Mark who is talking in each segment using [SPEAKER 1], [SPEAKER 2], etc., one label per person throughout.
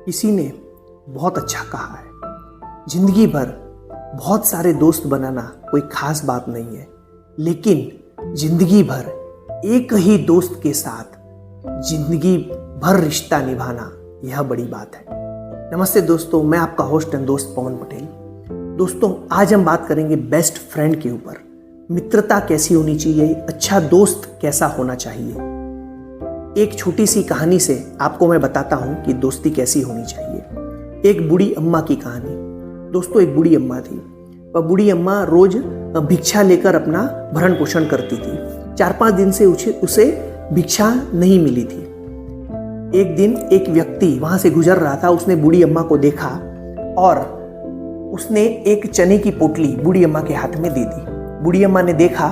[SPEAKER 1] किसी ने बहुत अच्छा कहा है, जिंदगी भर बहुत सारे दोस्त बनाना कोई खास बात नहीं है, लेकिन जिंदगी भर एक ही दोस्त के साथ जिंदगी भर रिश्ता निभाना यह बड़ी बात है। नमस्ते दोस्तों, मैं आपका होस्ट एंड दोस्त पवन पटेल। दोस्तों, आज हम बात करेंगे बेस्ट फ्रेंड के ऊपर। मित्रता कैसी होनी चाहिए, अच्छा दोस्त कैसा होना चाहिए। एक छोटी सी कहानी से आपको मैं बताता हूं कि दोस्ती कैसी होनी चाहिए। एक बूढ़ी अम्मा की कहानी। दोस्तों, एक बूढ़ी अम्मा थी। वह बूढ़ी अम्मा रोज भिक्षा लेकर अपना भरण पोषण करती थी। 4-5 दिन से उसे भिक्षा नहीं मिली थी। एक दिन एक व्यक्ति वहां से गुजर रहा था। उसने बूढ़ी अम्मा को देखा और उसने एक चने की पोटली बूढ़ी अम्मा के हाथ में दे दी। बूढ़ी अम्मा ने देखा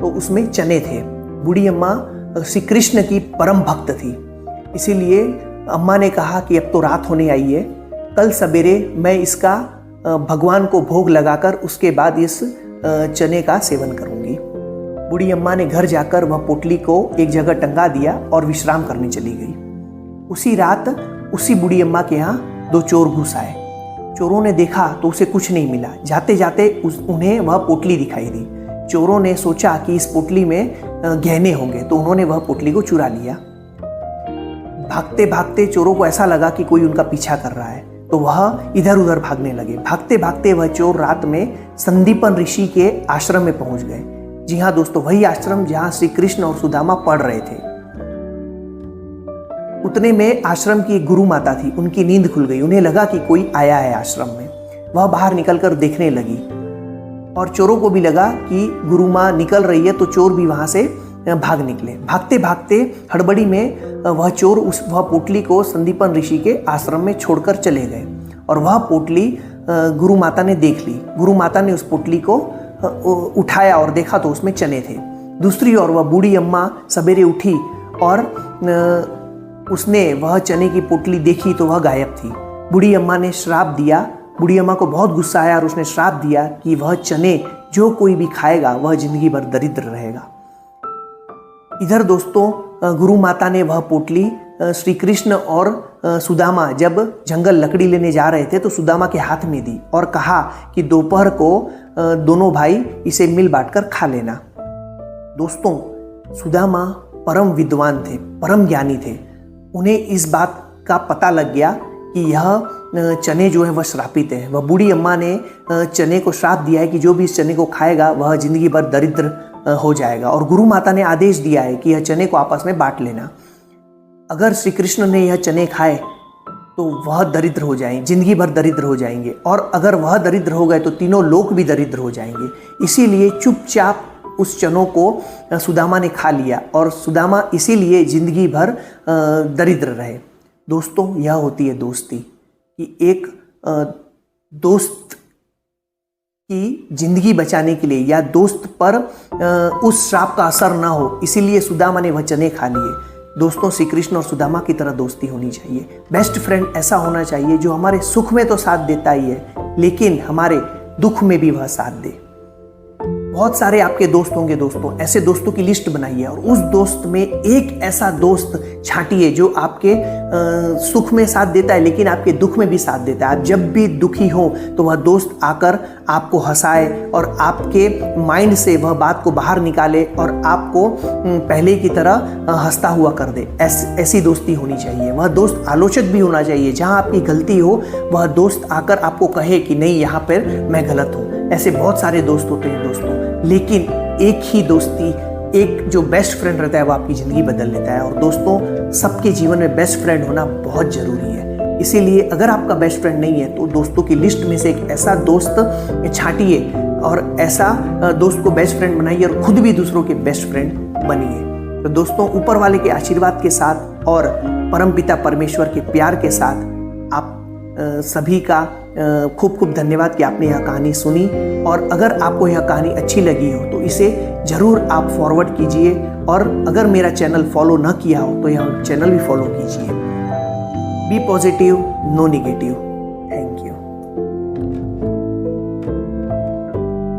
[SPEAKER 1] तो उसमें चने थे। बूढ़ी अम्मा श्री कृष्ण की परम भक्त थी, इसीलिए अम्मा ने कहा कि अब तो रात होने आई है, कल सवेरे मैं इसका भगवान को भोग लगाकर उसके बाद इस चने का सेवन करूंगी। बूढ़ी अम्मा ने घर जाकर वह पोटली को एक जगह टंगा दिया और विश्राम करने चली गई। उसी रात उसी बूढ़ी अम्मा के यहाँ 2 चोर घुस आए। चोरों ने देखा तो उसे कुछ नहीं मिला। जाते जाते उन्हें वह पोटली दिखाई दी। चोरों ने सोचा कि इस पोटली में गहने होंगे, तो उन्होंने वह पोटली को चुरा लिया। भागते भागते चोरों को ऐसा लगा कि कोई उनका पीछा कर रहा है, तो वह इधर उधर भागने लगे। भागते भागते वह चोर रात में संदीपन ऋषि के आश्रम में पहुंच गए। जी हाँ दोस्तों, वही आश्रम जहां श्री कृष्ण और सुदामा पढ़ रहे थे। उतने में आश्रम की एक गुरु माता थी। उनकी नींद खुल गई। उन्हें लगा कि कोई आया है आश्रम में। वह बाहर निकलकर देखने लगी और चोरों को भी लगा कि गुरु माँ निकल रही है, तो चोर भी वहां से भाग निकले। भागते भागते हड़बड़ी में वह चोर वह पोटली को संदीपन ऋषि के आश्रम में छोड़कर चले गए और वह पोटली गुरु माता ने देख ली। गुरु माता ने उस पोटली को उठाया और देखा तो उसमें चने थे। दूसरी ओर वह बूढ़ी अम्मा सवेरे उठी और उसने वह चने की पोटली देखी तो वह गायब थी। बूढ़ी अम्मा ने श्राप दिया। बूढ़ी अम्मा को बहुत गुस्सा आया और उसने श्राप दिया कि वह चने जो कोई भी खाएगा वह जिंदगी भर दरिद्र रहेगा। इधर दोस्तों, गुरु माता ने वह पोटली श्री कृष्ण और सुदामा जब जंगल लकड़ी लेने जा रहे थे तो सुदामा के हाथ में दी और कहा कि दोपहर को दोनों भाई इसे मिल बांटकर खा लेना। दोस्तों, सुदामा परम विद्वान थे, परम ज्ञानी थे। उन्हें इस बात का पता लग गया कि यह चने जो है वह श्रापित है। वह बूढ़ी अम्मा ने चने को श्राप दिया है कि जो भी इस चने को खाएगा वह जिंदगी भर दरिद्र हो जाएगा। और गुरु माता ने आदेश दिया है कि यह चने को आपस में बांट लेना। अगर श्री कृष्ण ने यह चने खाए तो वह दरिद्र हो जाएंगे, जिंदगी भर दरिद्र हो जाएंगे, और अगर वह दरिद्र हो गए तो तीनों लोक भी दरिद्र हो जाएंगे। इसीलिए चुपचाप उस चनों को सुदामा ने खा लिया और सुदामा इसीलिए जिंदगी भर दरिद्र रहे। दोस्तों, यह होती है दोस्ती, कि एक दोस्त की जिंदगी बचाने के लिए या दोस्त पर उस श्राप का असर ना हो, इसीलिए सुदामा ने वह चने खा लिए। दोस्तों, श्री कृष्ण और सुदामा की तरह दोस्ती होनी चाहिए। बेस्ट फ्रेंड ऐसा होना चाहिए जो हमारे सुख में तो साथ देता ही है, लेकिन हमारे दुख में भी वह साथ दे। बहुत सारे आपके दोस्त होंगे दोस्तों, ऐसे दोस्तों की लिस्ट बनाइए और उस दोस्त में एक ऐसा दोस्त छांटिए जो आपके सुख में साथ देता है लेकिन आपके दुख में भी साथ देता है। आप जब भी दुखी हो तो वह दोस्त आकर आपको हंसाए और आपके माइंड से वह बात को बाहर निकाले और आपको पहले की तरह हंसता हुआ कर दे। ऐसी दोस्ती होनी चाहिए। वह दोस्त आलोचक भी होना चाहिए। जहाँ आपकी गलती हो वह दोस्त आकर आपको कहे कि नहीं, यहाँ पर मैं गलत हूँ। ऐसे बहुत सारे दोस्त होते हैं दोस्तों, लेकिन एक ही दोस्ती, एक जो बेस्ट फ्रेंड रहता है वो आपकी ज़िंदगी बदल लेता है। और दोस्तों, सबके जीवन में बेस्ट फ्रेंड होना बहुत ज़रूरी है। इसीलिए अगर आपका बेस्ट फ्रेंड नहीं है तो दोस्तों की लिस्ट में से एक ऐसा दोस्त छांटिए और ऐसा दोस्त को बेस्ट फ्रेंड बनाइए और खुद भी दूसरों के बेस्ट फ्रेंड बनिए। तो दोस्तों, ऊपर वाले के आशीर्वाद के साथ और परमपिता परमेश्वर के प्यार के साथ आप सभी का खूब खूब धन्यवाद कि आपने यह कहानी सुनी। और अगर आपको यह कहानी अच्छी लगी हो तो इसे ज़रूर आप फॉरवर्ड कीजिए, और अगर मेरा चैनल फॉलो ना किया हो तो यह चैनल भी फॉलो कीजिए। Be positive, no negative.